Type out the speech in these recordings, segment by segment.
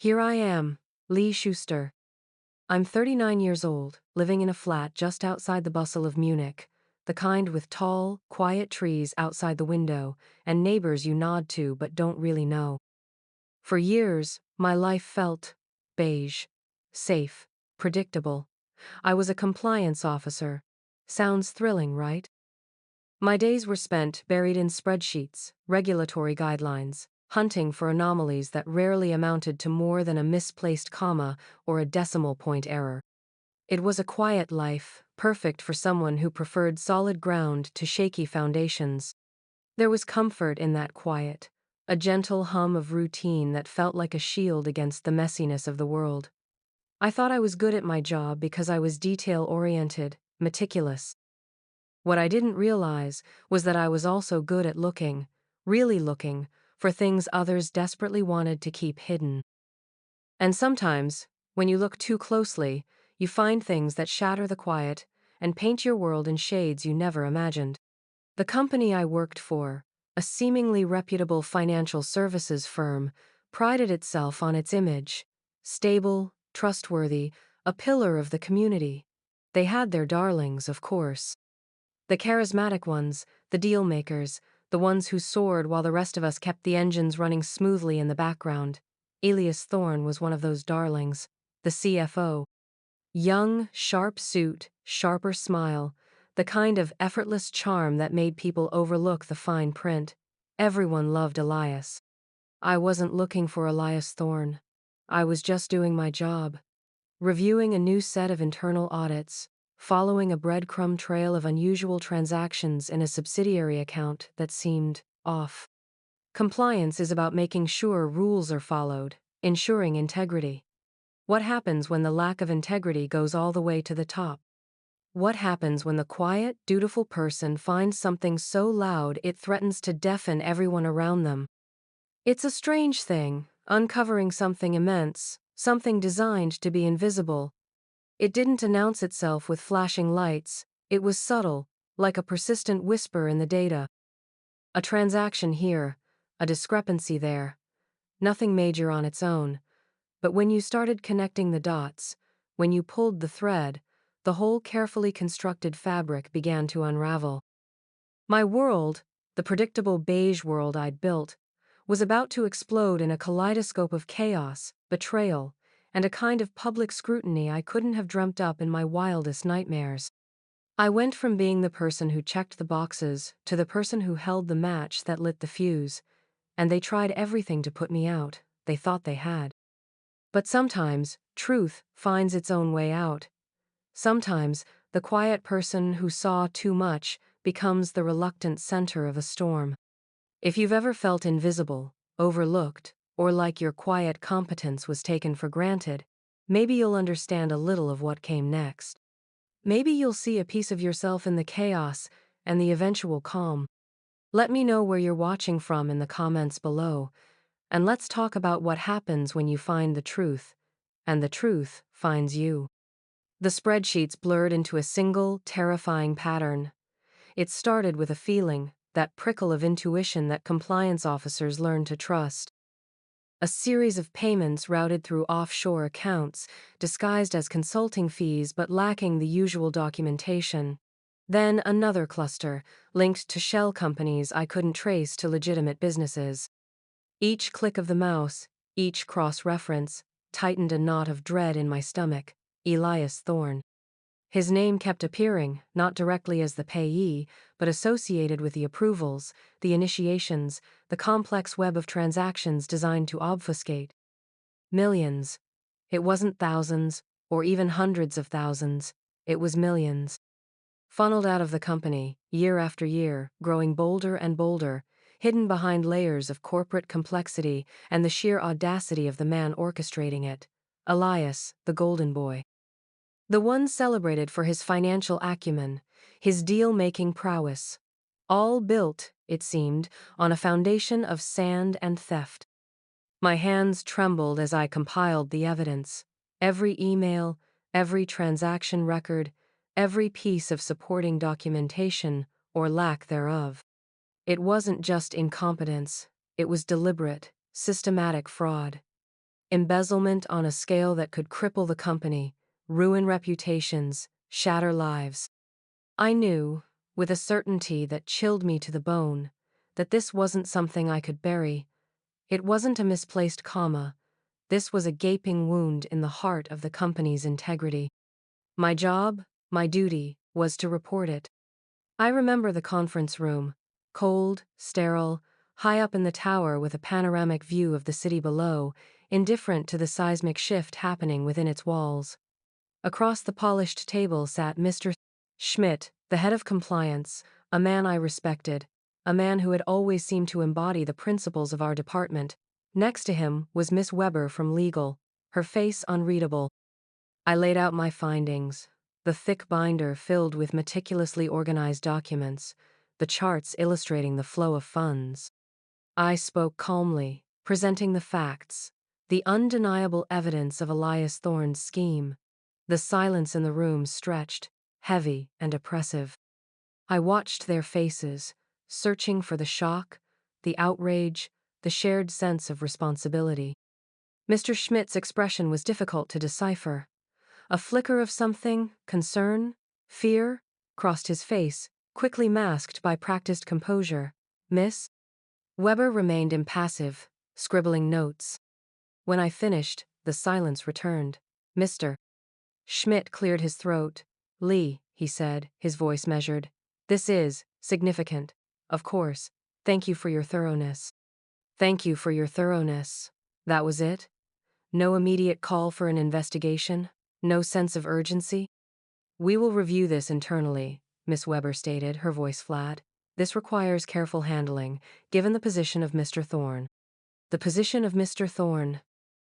Here I am, Lee Schuster. I'm 39 years old, living in a flat just outside the bustle of Munich, the kind with tall, quiet trees outside the window, and neighbors you nod to but don't really know. For years, my life felt beige, safe, predictable. I was a compliance officer. Sounds thrilling, right? My days were spent buried in spreadsheets, regulatory guidelines, hunting for anomalies that rarely amounted to more than a misplaced comma or a decimal point error. It was a quiet life, perfect for someone who preferred solid ground to shaky foundations. There was comfort in that quiet, a gentle hum of routine that felt like a shield against the messiness of the world. I thought I was good at my job because I was detail-oriented, meticulous. What I didn't realize was that I was also good at looking, really looking, for things others desperately wanted to keep hidden. And sometimes, when you look too closely, you find things that shatter the quiet and paint your world in shades you never imagined. The company I worked for, a seemingly reputable financial services firm, prided itself on its image. Stable, trustworthy, a pillar of the community. They had their darlings, of course. The charismatic ones, the deal makers, the ones who soared while the rest of us kept the engines running smoothly in the background. Elias Thorne was one of those darlings, the CFO. Young, sharp suit, sharper smile, the kind of effortless charm that made people overlook the fine print. Everyone loved Elias. I wasn't looking for Elias Thorne. I was just doing my job. Reviewing a new set of internal audits, following a breadcrumb trail of unusual transactions in a subsidiary account that seemed off. Compliance is about making sure rules are followed, ensuring integrity. What happens when the lack of integrity goes all the way to the top? What happens when the quiet, dutiful person finds something so loud it threatens to deafen everyone around them? It's a strange thing, uncovering something immense, something designed to be invisible. It didn't announce itself with flashing lights, it was subtle, like a persistent whisper in the data. A transaction here, a discrepancy there. Nothing major on its own. But when you started connecting the dots, when you pulled the thread, the whole carefully constructed fabric began to unravel. My world, the predictable beige world I'd built, was about to explode in a kaleidoscope of chaos, betrayal, and a kind of public scrutiny I couldn't have dreamt up in my wildest nightmares. I went from being the person who checked the boxes to the person who held the match that lit the fuse, and they tried everything to put me out. They thought they had. But sometimes, truth finds its own way out. Sometimes, the quiet person who saw too much becomes the reluctant center of a storm. If you've ever felt invisible, overlooked, or like your quiet competence was taken for granted, maybe you'll understand a little of what came next. Maybe you'll see a piece of yourself in the chaos and the eventual calm. Let me know where you're watching from in the comments below, and let's talk about what happens when you find the truth, and the truth finds you. The spreadsheets blurred into a single, terrifying pattern. It started with a feeling, that prickle of intuition that compliance officers learn to trust. A series of payments routed through offshore accounts, disguised as consulting fees but lacking the usual documentation. Then another cluster, linked to shell companies I couldn't trace to legitimate businesses. Each click of the mouse, each cross-reference, tightened a knot of dread in my stomach. Elias Thorne. His name kept appearing, not directly as the payee, but associated with the approvals, the initiations, the complex web of transactions designed to obfuscate. Millions. It wasn't thousands, or even hundreds of thousands. It was millions. Funneled out of the company, year after year, growing bolder and bolder, hidden behind layers of corporate complexity and the sheer audacity of the man orchestrating it. Elias, the golden boy. The one celebrated for his financial acumen, his deal-making prowess. All built, it seemed, on a foundation of sand and theft. My hands trembled as I compiled the evidence. Every email, every transaction record, every piece of supporting documentation, or lack thereof. It wasn't just incompetence, it was deliberate, systematic fraud. Embezzlement on a scale that could cripple the company, ruin reputations, shatter lives. I knew, with a certainty that chilled me to the bone, that this wasn't something I could bury. It wasn't a misplaced comma. This was a gaping wound in the heart of the company's integrity. My job, my duty, was to report it. I remember the conference room, cold, sterile, high up in the tower with a panoramic view of the city below, indifferent to the seismic shift happening within its walls. Across the polished table sat Mr. Schmidt, the head of compliance, a man I respected, a man who had always seemed to embody the principles of our department. Next to him was Miss Weber from legal, her face unreadable. I laid out my findings, the thick binder filled with meticulously organized documents, the charts illustrating the flow of funds. I spoke calmly, presenting the facts, the undeniable evidence of Elias Thorne's scheme. The silence in the room stretched, heavy and oppressive. I watched their faces, searching for the shock, the outrage, the shared sense of responsibility. Mr. Schmidt's expression was difficult to decipher. A flicker of something, concern, fear, crossed his face, quickly masked by practiced composure. Miss Weber remained impassive, scribbling notes. When I finished, the silence returned. Mr. Schmidt cleared his throat. Lee, he said, his voice measured. This is significant. Of course. Thank you for your thoroughness. Thank you for your thoroughness. That was it? No immediate call for an investigation? No sense of urgency? We will review this internally, Miss Weber stated, her voice flat. This requires careful handling, given the position of Mr. Thorne. The position of Mr. Thorne.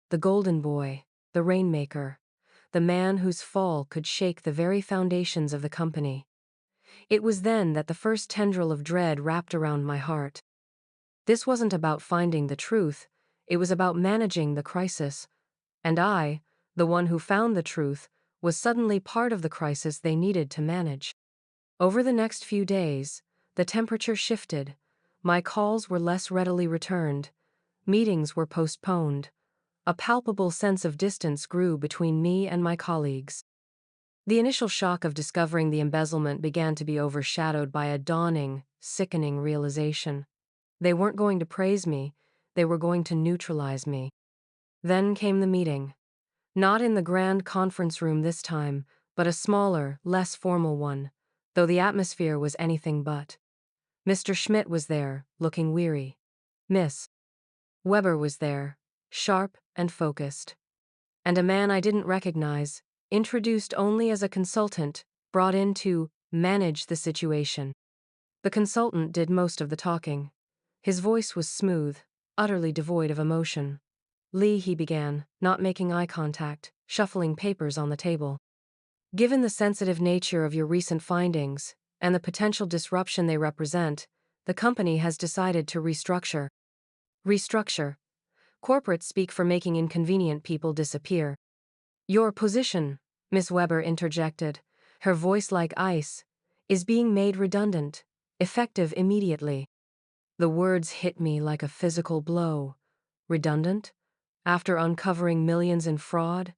The golden boy, the rainmaker, the man whose fall could shake the very foundations of the company. It was then that the first tendril of dread wrapped around my heart. This wasn't about finding the truth, it was about managing the crisis. And I, the one who found the truth, was suddenly part of the crisis they needed to manage. Over the next few days, the temperature shifted. My calls were less readily returned. Meetings were postponed. A palpable sense of distance grew between me and my colleagues. The initial shock of discovering the embezzlement began to be overshadowed by a dawning, sickening realization. They weren't going to praise me, they were going to neutralize me. Then came the meeting. Not in the grand conference room this time, but a smaller, less formal one, though the atmosphere was anything but. Mr. Schmidt was there, looking weary. Miss Weber was there, sharp and focused. And a man I didn't recognize, introduced only as a consultant, brought in to manage the situation. The consultant did most of the talking. His voice was smooth, utterly devoid of emotion. Lee, he began, not making eye contact, shuffling papers on the table. Given the sensitive nature of your recent findings, and the potential disruption they represent, the company has decided to restructure. Restructure. Corporates speak for making inconvenient people disappear. Your position, Miss Weber interjected, her voice like ice, is being made redundant, effective immediately. The words hit me like a physical blow. Redundant? After uncovering millions in fraud?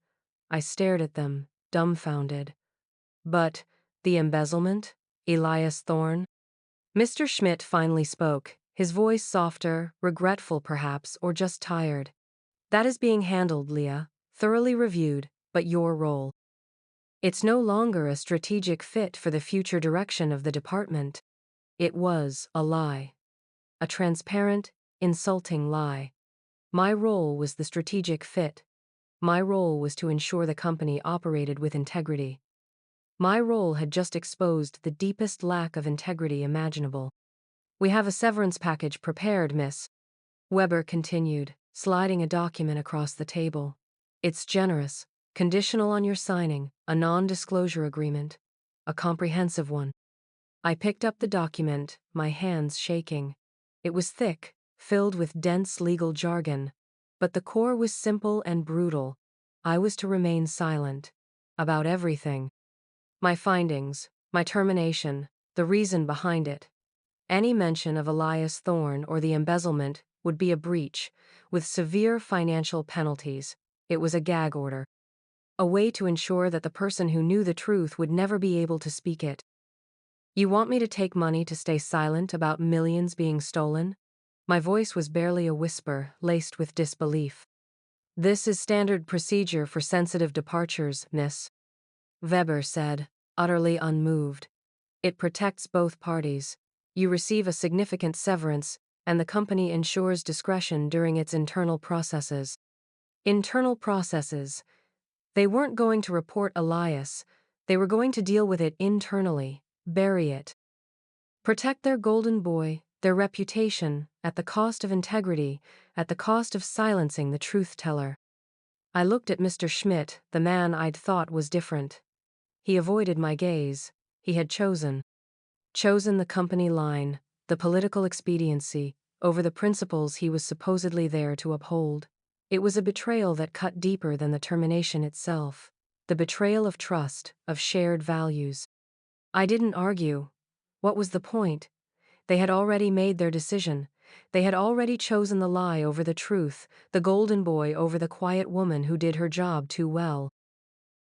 I stared at them, dumbfounded. But the embezzlement? Elias Thorne? Mr. Schmidt finally spoke, his voice softer, regretful perhaps, or just tired. That is being handled, Leah, thoroughly reviewed, but your role. It's no longer a strategic fit for the future direction of the department. It was a lie. A transparent, insulting lie. My role was the strategic fit. My role was to ensure the company operated with integrity. My role had just exposed the deepest lack of integrity imaginable. We have a severance package prepared, Miss Weber continued, sliding a document across the table. It's generous, conditional on your signing a non-disclosure agreement, a comprehensive one. I picked up the document, my hands shaking. It was thick, filled with dense legal jargon, but the core was simple and brutal. I was to remain silent about everything. My findings, my termination, the reason behind it. Any mention of Elias Thorne or the embezzlement would be a breach, with severe financial penalties. It was a gag order. A way to ensure that the person who knew the truth would never be able to speak it. You want me to take money to stay silent about millions being stolen? My voice was barely a whisper, laced with disbelief. This is standard procedure for sensitive departures, miss, Weber said, utterly unmoved. It protects both parties. You receive a significant severance, and the company ensures discretion during its internal processes. Internal processes. They weren't going to report Elias. They were going to deal with it internally, bury it. Protect their golden boy, their reputation, at the cost of integrity, at the cost of silencing the truth-teller. I looked at Mr. Schmidt, the man I'd thought was different. He avoided my gaze. He had chosen the company line, the political expediency, over the principles he was supposedly there to uphold. It was a betrayal that cut deeper than the termination itself. The betrayal of trust, of shared values. I didn't argue. What was the point? They had already made their decision. They had already chosen the lie over the truth, the golden boy over the quiet woman who did her job too well.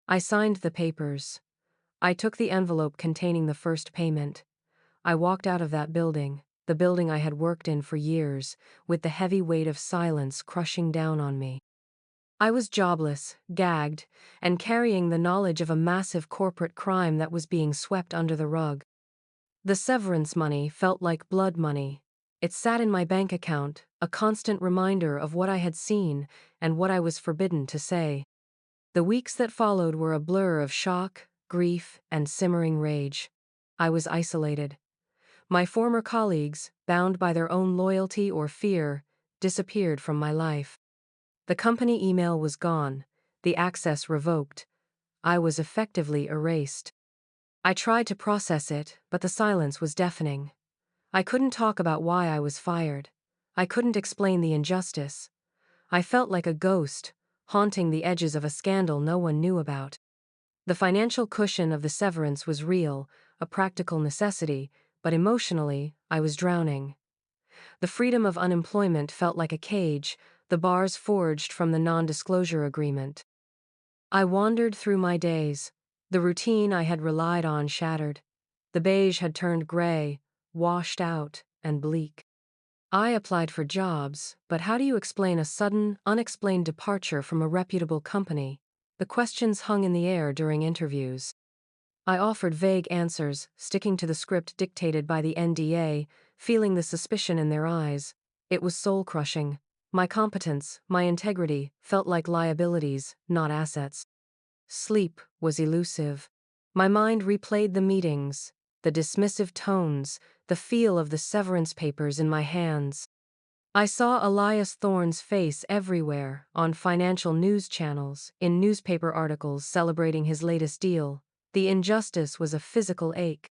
I signed the papers. I took the envelope containing the first payment. I walked out of that building, the building I had worked in for years, with the heavy weight of silence crushing down on me. I was jobless, gagged, and carrying the knowledge of a massive corporate crime that was being swept under the rug. The severance money felt like blood money. It sat in my bank account, a constant reminder of what I had seen and what I was forbidden to say. The weeks that followed were a blur of shock, grief, and simmering rage. I was isolated. My former colleagues, bound by their own loyalty or fear, disappeared from my life. The company email was gone, the access revoked. I was effectively erased. I tried to process it, but the silence was deafening. I couldn't talk about why I was fired. I couldn't explain the injustice. I felt like a ghost, haunting the edges of a scandal no one knew about. The financial cushion of the severance was real, a practical necessity, but emotionally, I was drowning. The freedom of unemployment felt like a cage, the bars forged from the non-disclosure agreement. I wandered through my days. The routine I had relied on shattered. The beige had turned gray, washed out, and bleak. I applied for jobs, but how do you explain a sudden, unexplained departure from a reputable company? The questions hung in the air during interviews. I offered vague answers, sticking to the script dictated by the NDA, feeling the suspicion in their eyes. It was soul-crushing. My competence, my integrity, felt like liabilities, not assets. Sleep was elusive. My mind replayed the meetings, the dismissive tones, the feel of the severance papers in my hands. I saw Elias Thorne's face everywhere, on financial news channels, in newspaper articles celebrating his latest deal. The injustice was a physical ache.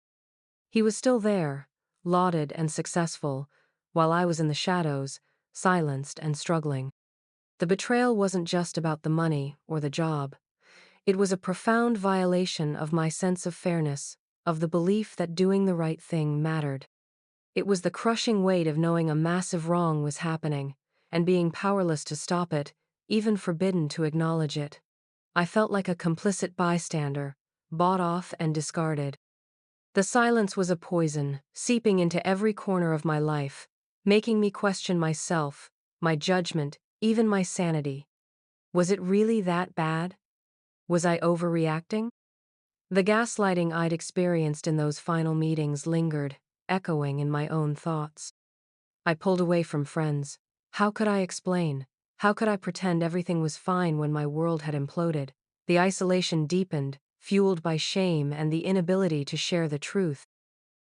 He was still there, lauded and successful, while I was in the shadows, silenced and struggling. The betrayal wasn't just about the money or the job. It was a profound violation of my sense of fairness, of the belief that doing the right thing mattered. It was the crushing weight of knowing a massive wrong was happening, and being powerless to stop it, even forbidden to acknowledge it. I felt like a complicit bystander, bought off and discarded. The silence was a poison, seeping into every corner of my life, making me question myself, my judgment, even my sanity. Was it really that bad? Was I overreacting? The gaslighting I'd experienced in those final meetings lingered, echoing in my own thoughts. I pulled away from friends. How could I explain? How could I pretend everything was fine when my world had imploded? The isolation deepened, fueled by shame and the inability to share the truth.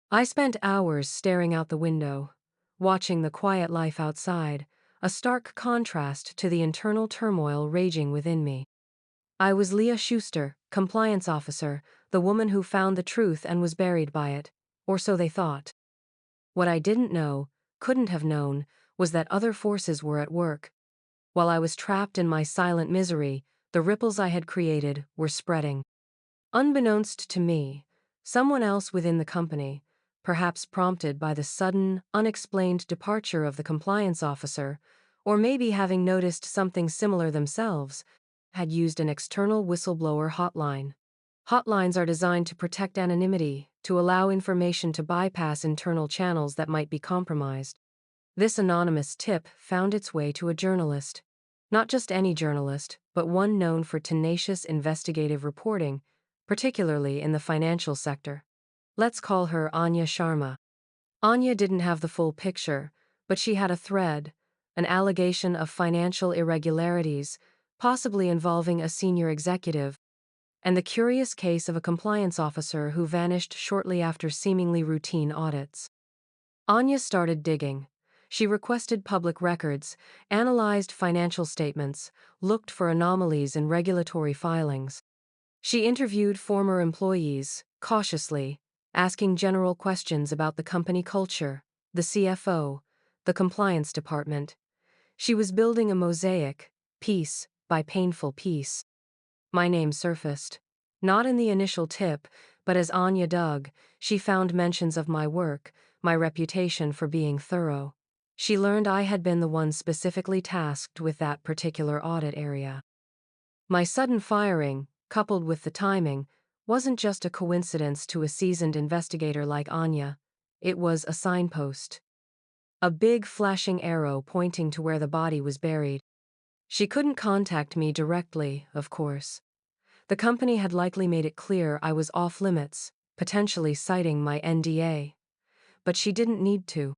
I spent hours staring out the window, watching the quiet life outside, a stark contrast to the internal turmoil raging within me. I was Leah Schuster, compliance officer, the woman who found the truth and was buried by it, or so they thought. What I didn't know, couldn't have known, was that other forces were at work. While I was trapped in my silent misery, the ripples I had created were spreading. Unbeknownst to me, someone else within the company, perhaps prompted by the sudden, unexplained departure of the compliance officer, or maybe having noticed something similar themselves, had used an external whistleblower hotline. Hotlines are designed to protect anonymity, to allow information to bypass internal channels that might be compromised. This anonymous tip found its way to a journalist. Not just any journalist, but one known for tenacious investigative reporting, particularly in the financial sector. Let's call her Anya Sharma. Anya didn't have the full picture, but she had a thread, an allegation of financial irregularities, possibly involving a senior executive, and the curious case of a compliance officer who vanished shortly after seemingly routine audits. Anya started digging. She requested public records, analyzed financial statements, looked for anomalies in regulatory filings. She interviewed former employees, cautiously, asking general questions about the company culture, the CFO, the compliance department. She was building a mosaic, piece by painful piece. My name surfaced. Not in the initial tip, but as Anya dug, she found mentions of my work, my reputation for being thorough. She learned I had been the one specifically tasked with that particular audit area. My sudden firing, coupled with the timing, wasn't just a coincidence to a seasoned investigator like Anya. It was a signpost. A big flashing arrow pointing to where the body was buried. She couldn't contact me directly, of course. The company had likely made it clear I was off limits, potentially citing my NDA. But she didn't need to.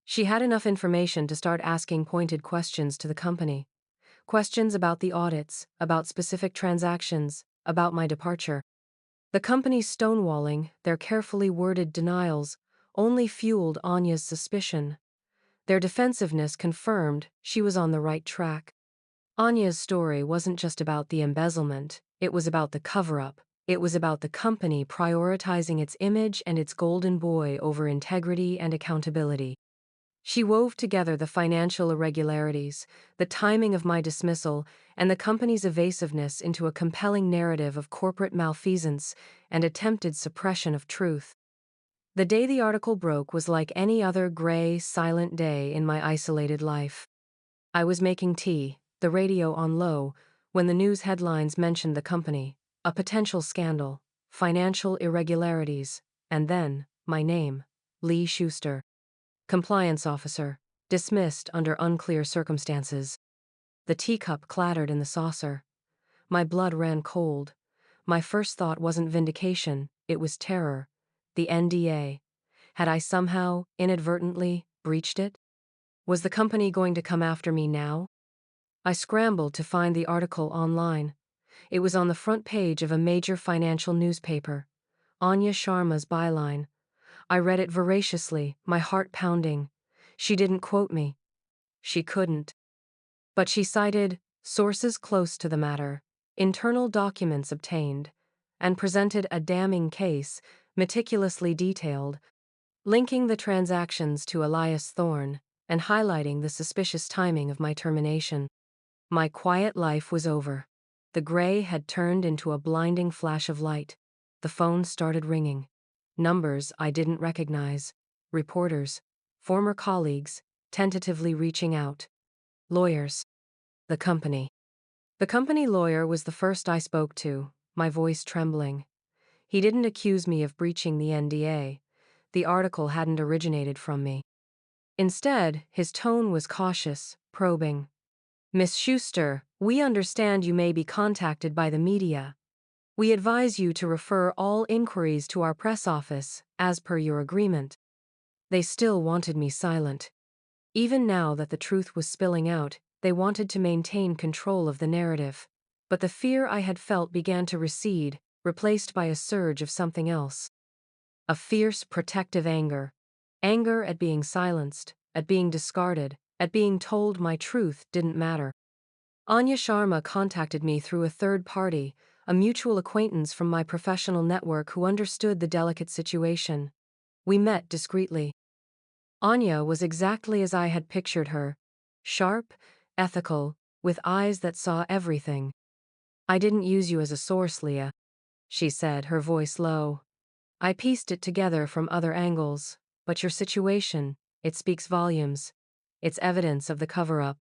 She had enough information to start asking pointed questions to the company. Questions about the audits, about specific transactions, about my departure. The company's stonewalling, their carefully worded denials, only fueled Anya's suspicion. Their defensiveness confirmed she was on the right track. Anya's story wasn't just about the embezzlement, it was about the cover-up. It was about the company prioritizing its image and its golden boy over integrity and accountability. She wove together the financial irregularities, the timing of my dismissal, and the company's evasiveness into a compelling narrative of corporate malfeasance and attempted suppression of truth. The day the article broke was like any other gray, silent day in my isolated life. I was making tea, the radio on low, when the news headlines mentioned the company, a potential scandal, financial irregularities, and then, my name, Lee Schuster. Compliance officer, dismissed under unclear circumstances. The teacup clattered in the saucer. My blood ran cold. My first thought wasn't vindication, it was terror. The NDA. Had I somehow, inadvertently, breached it? Was the company going to come after me now? I scrambled to find the article online. It was on the front page of a major financial newspaper. Anya Sharma's byline. I read it voraciously, my heart pounding. She didn't quote me. She couldn't. But she cited sources close to the matter, internal documents obtained, and presented a damning case, meticulously detailed, linking the transactions to Elias Thorne and highlighting the suspicious timing of my termination. My quiet life was over. The gray had turned into a blinding flash of light. The phone started ringing. Numbers I didn't recognize. Reporters. Former colleagues, tentatively reaching out. Lawyers. The company. The company lawyer was the first I spoke to, my voice trembling. He didn't accuse me of breaching the NDA. The article hadn't originated from me. Instead, his tone was cautious, probing. Miss Schuster, we understand you may be contacted by the media. We advise you to refer all inquiries to our press office, as per your agreement. They still wanted me silent. Even now that the truth was spilling out, they wanted to maintain control of the narrative. But the fear I had felt began to recede, replaced by a surge of something else. A fierce, protective anger. Anger at being silenced, at being discarded, at being told my truth didn't matter. Anya Sharma contacted me through a third party, a mutual acquaintance from my professional network who understood the delicate situation. We met discreetly. Anya was exactly as I had pictured her. Sharp, ethical, with eyes that saw everything. I didn't use you as a source, Leah, she said, her voice low. I pieced it together from other angles, but your situation, it speaks volumes. It's evidence of the cover-up.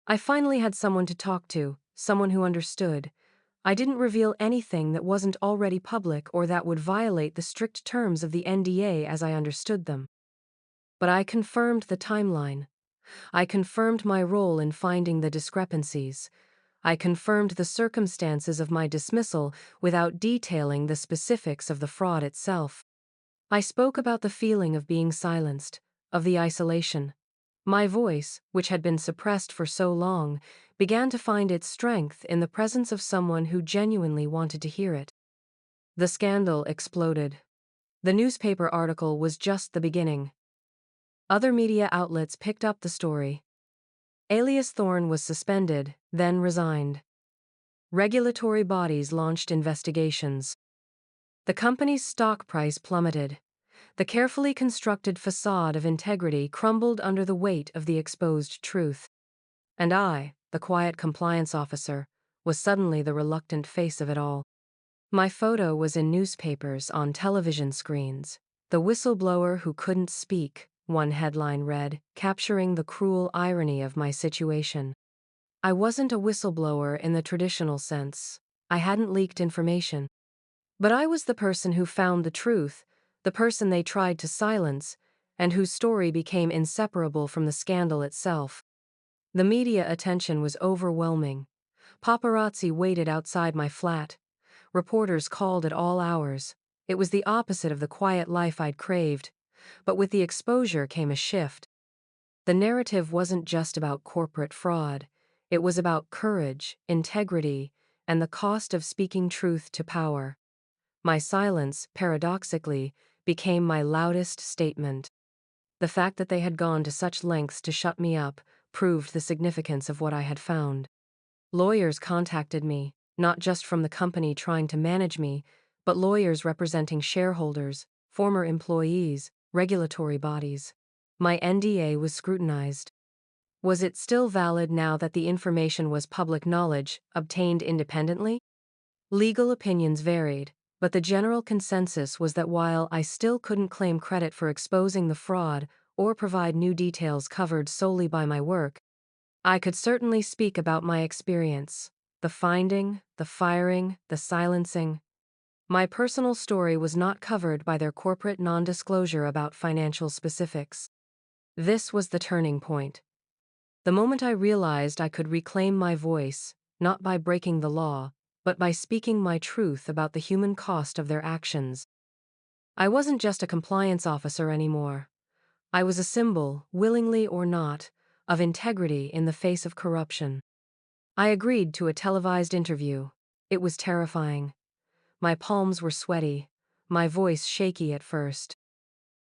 I finally had someone to talk to, someone who understood. I didn't reveal anything that wasn't already public or that would violate the strict terms of the NDA as I understood them. But I confirmed the timeline. I confirmed my role in finding the discrepancies. I confirmed the circumstances of my dismissal without detailing the specifics of the fraud itself. I spoke about the feeling of being silenced, of the isolation. My voice, which had been suppressed for so long, began to find its strength in the presence of someone who genuinely wanted to hear it. The scandal exploded. The newspaper article was just the beginning. Other media outlets picked up the story. Alias Thorne was suspended, then resigned. Regulatory bodies launched investigations. The company's stock price plummeted. The carefully constructed facade of integrity crumbled under the weight of the exposed truth. And I, the quiet compliance officer, was suddenly the reluctant face of it all. My photo was in newspapers, on television screens. The whistleblower who couldn't speak, one headline read, capturing the cruel irony of my situation. I wasn't a whistleblower in the traditional sense. I hadn't leaked information. But I was the person who found the truth, the person they tried to silence, and whose story became inseparable from the scandal itself. The media attention was overwhelming. Paparazzi waited outside my flat. Reporters called at all hours. It was the opposite of the quiet life I'd craved. But with the exposure came a shift. The narrative wasn't just about corporate fraud. It was about courage, integrity, and the cost of speaking truth to power. My silence, paradoxically, became my loudest statement. The fact that they had gone to such lengths to shut me up proved the significance of what I had found. Lawyers contacted me, not just from the company trying to manage me, but lawyers representing shareholders, former employees, regulatory bodies. My NDA was scrutinized. Was it still valid now that the information was public knowledge, obtained independently? Legal opinions varied, but the general consensus was that while I still couldn't claim credit for exposing the fraud or provide new details covered solely by my work, I could certainly speak about my experience, the finding, the firing, the silencing. My personal story was not covered by their corporate non-disclosure about financial specifics. This was the turning point. The moment I realized I could reclaim my voice, not by breaking the law, but by speaking my truth about the human cost of their actions. I wasn't just a compliance officer anymore. I was a symbol, willingly or not, of integrity in the face of corruption. I agreed to a televised interview. It was terrifying. My palms were sweaty, my voice shaky at first.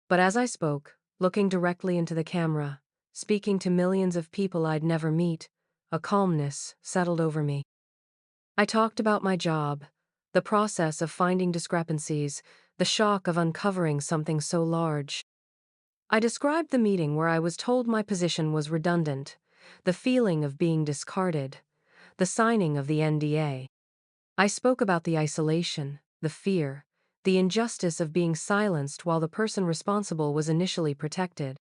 But as I spoke, looking directly into the camera, speaking to millions of people I'd never meet, a calmness settled over me. I talked about my job, the process of finding discrepancies, the shock of uncovering something so large. I described the meeting where I was told my position was redundant, the feeling of being discarded, the signing of the NDA. I spoke about the isolation, the fear, the injustice of being silenced while the person responsible was initially protected.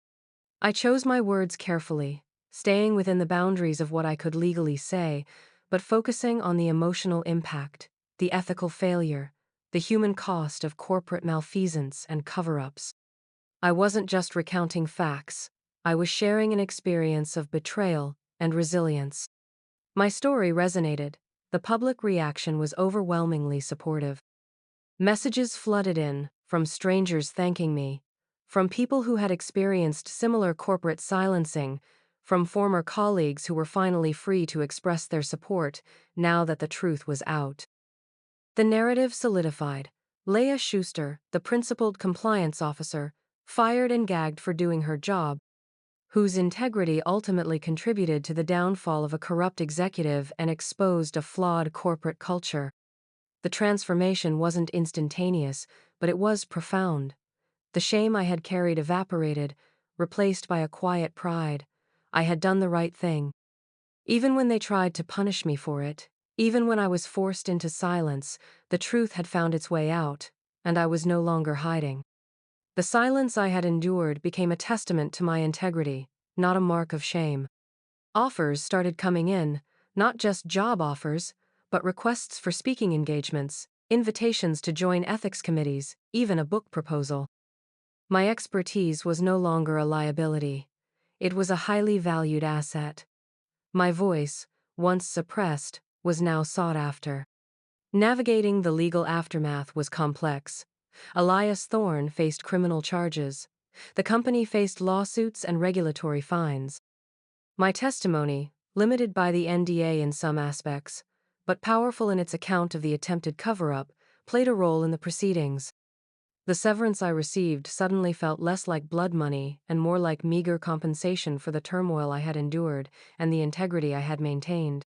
I chose my words carefully, staying within the boundaries of what I could legally say, but focusing on the emotional impact, the ethical failure, the human cost of corporate malfeasance and cover-ups. I wasn't just recounting facts, I was sharing an experience of betrayal and resilience. My story resonated. The public reaction was overwhelmingly supportive. Messages flooded in, from strangers thanking me, from people who had experienced similar corporate silencing, from former colleagues who were finally free to express their support now that the truth was out. The narrative solidified. Leah Schuster, the principled compliance officer, fired and gagged for doing her job, whose integrity ultimately contributed to the downfall of a corrupt executive and exposed a flawed corporate culture. The transformation wasn't instantaneous, but it was profound. The shame I had carried evaporated, replaced by a quiet pride. I had done the right thing. Even when they tried to punish me for it, even when I was forced into silence, the truth had found its way out, and I was no longer hiding. The silence I had endured became a testament to my integrity, not a mark of shame. Offers started coming in, Not just job offers, but requests for speaking engagements, invitations to join ethics committees, even a book proposal. My expertise was no longer a liability. It was a highly valued asset. My voice, once suppressed, was now sought after. Navigating the legal aftermath was complex. Elias Thorne faced criminal charges. The company faced lawsuits and regulatory fines. My testimony, limited by the NDA in some aspects, but powerful in its account of the attempted cover-up, played a role in the proceedings. The severance I received suddenly felt less like blood money and more like meager compensation for the turmoil I had endured and the integrity I had maintained.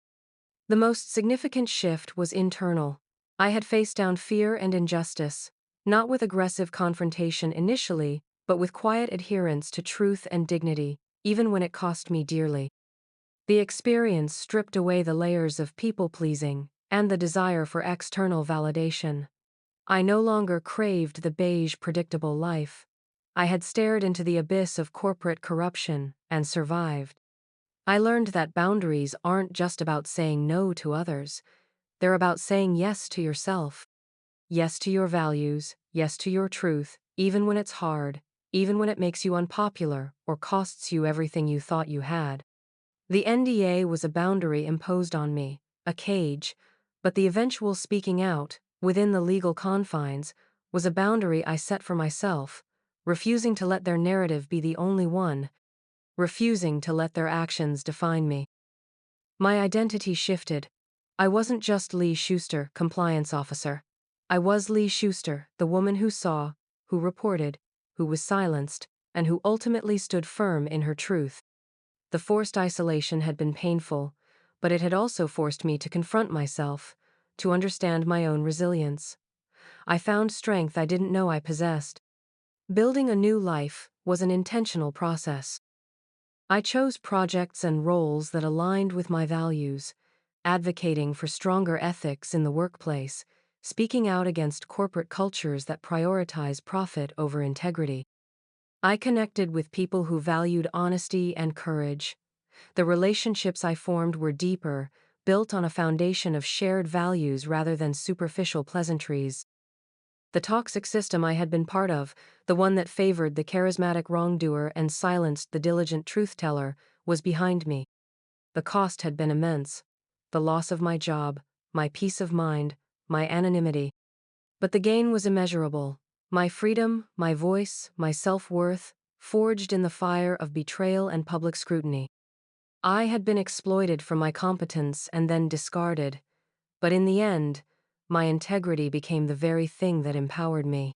The most significant shift was internal. I had faced down fear and injustice, not with aggressive confrontation initially, but with quiet adherence to truth and dignity, even when it cost me dearly. The experience stripped away the layers of people-pleasing and the desire for external validation. I no longer craved the beige, predictable life. I had stared into the abyss of corporate corruption and survived. I learned that boundaries aren't just about saying no to others, they're about saying yes to yourself. Yes to your values, yes to your truth, even when it's hard, even when it makes you unpopular or costs you everything you thought you had. The NDA was a boundary imposed on me, a cage, but the eventual speaking out, within the legal confines, was a boundary I set for myself, refusing to let their narrative be the only one, refusing to let their actions define me. My identity shifted. I wasn't just Lee Schuster, compliance officer. I was Lee Schuster, the woman who saw, who reported, who was silenced, and who ultimately stood firm in her truth. The forced isolation had been painful, but it had also forced me to confront myself, to understand my own resilience. I found strength I didn't know I possessed. Building a new life was an intentional process. I chose projects and roles that aligned with my values, advocating for stronger ethics in the workplace, speaking out against corporate cultures that prioritize profit over integrity. I connected with people who valued honesty and courage. The relationships I formed were deeper, built on a foundation of shared values rather than superficial pleasantries. The toxic system I had been part of, the one that favored the charismatic wrongdoer and silenced the diligent truth-teller, was behind me. The cost had been immense. The loss of my job, my peace of mind, my anonymity. But the gain was immeasurable. My freedom, my voice, my self-worth, forged in the fire of betrayal and public scrutiny. I had been exploited for my competence and then discarded, but in the end, my integrity became the very thing that empowered me.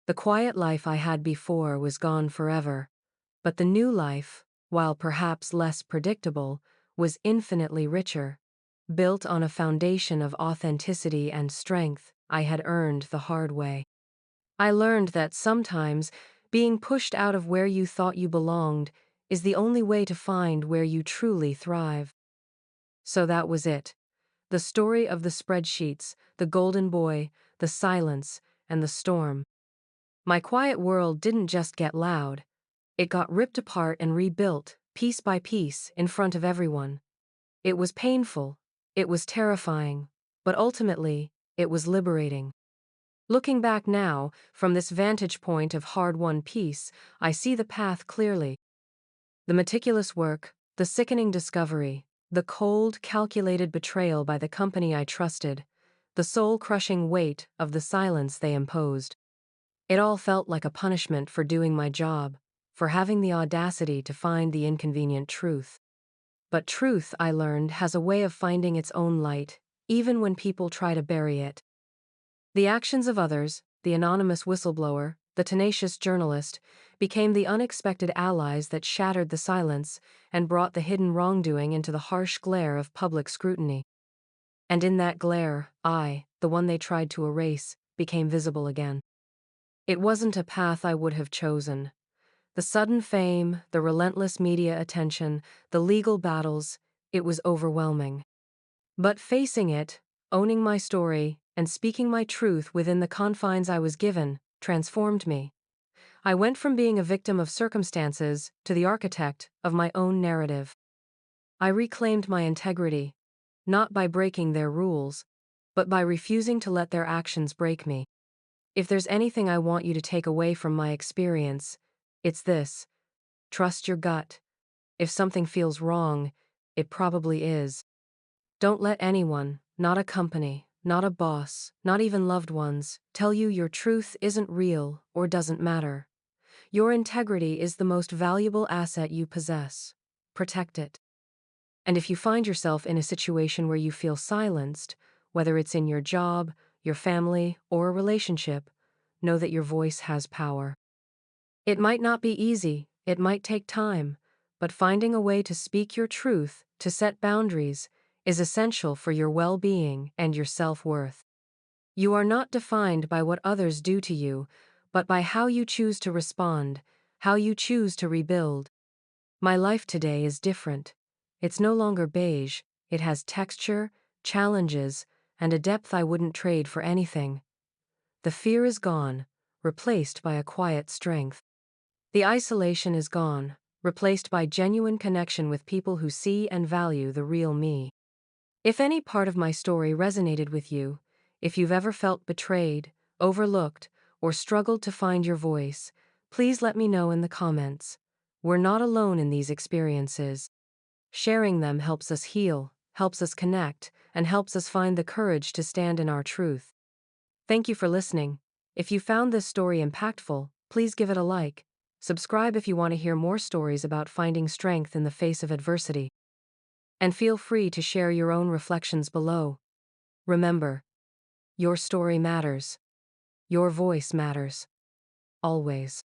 The quiet life I had before was gone forever, but the new life, while perhaps less predictable, was infinitely richer, built on a foundation of authenticity and strength I had earned the hard way. I learned that sometimes being pushed out of where you thought you belonged is the only way to find where you truly thrive. So that was it. The story of the spreadsheets, the golden boy, the silence, and the storm. My quiet world didn't just get loud. It got ripped apart and rebuilt, piece by piece, in front of everyone. It was painful. It was terrifying. But ultimately, it was liberating. Looking back now, from this vantage point of hard-won peace, I see the path clearly. The meticulous work, the sickening discovery, the cold, calculated betrayal by the company I trusted, the soul-crushing weight of the silence they imposed. It all felt like a punishment for doing my job, for having the audacity to find the inconvenient truth. But truth, I learned, has a way of finding its own light, even when people try to bury it. The actions of others, the anonymous whistleblower, the tenacious journalist, became the unexpected allies that shattered the silence and brought the hidden wrongdoing into the harsh glare of public scrutiny. And in that glare, I, the one they tried to erase, became visible again. It wasn't a path I would have chosen. The sudden fame, the relentless media attention, the legal battles, it was overwhelming. But facing it, owning my story, and speaking my truth within the confines I was given, transformed me. I went from being a victim of circumstances to the architect of my own narrative. I reclaimed my integrity, not by breaking their rules, but by refusing to let their actions break me. If there's anything I want you to take away from my experience, it's this: trust your gut. If something feels wrong, it probably is. Don't let anyone, not a company, not a boss, not even loved ones, tell you your truth isn't real or doesn't matter. Your integrity is the most valuable asset you possess. Protect it. And if you find yourself in a situation where you feel silenced, whether it's in your job, your family, or a relationship, know that your voice has power. It might not be easy, it might take time, but finding a way to speak your truth, to set boundaries, is essential for your well-being and your self-worth. You are not defined by what others do to you, but by how you choose to respond, how you choose to rebuild. My life today is different. It's no longer beige, it has texture, challenges, and a depth I wouldn't trade for anything. The fear is gone, replaced by a quiet strength. The isolation is gone, replaced by genuine connection with people who see and value the real me. If any part of my story resonated with you, if you've ever felt betrayed, overlooked, or struggled to find your voice, please let me know in the comments. We're not alone in these experiences. Sharing them helps us heal, helps us connect, and helps us find the courage to stand in our truth. Thank you for listening. If you found this story impactful, please give it a like. Subscribe if you want to hear more stories about finding strength in the face of adversity. And feel free to share your own reflections below. Remember, your story matters. Your voice matters. Always.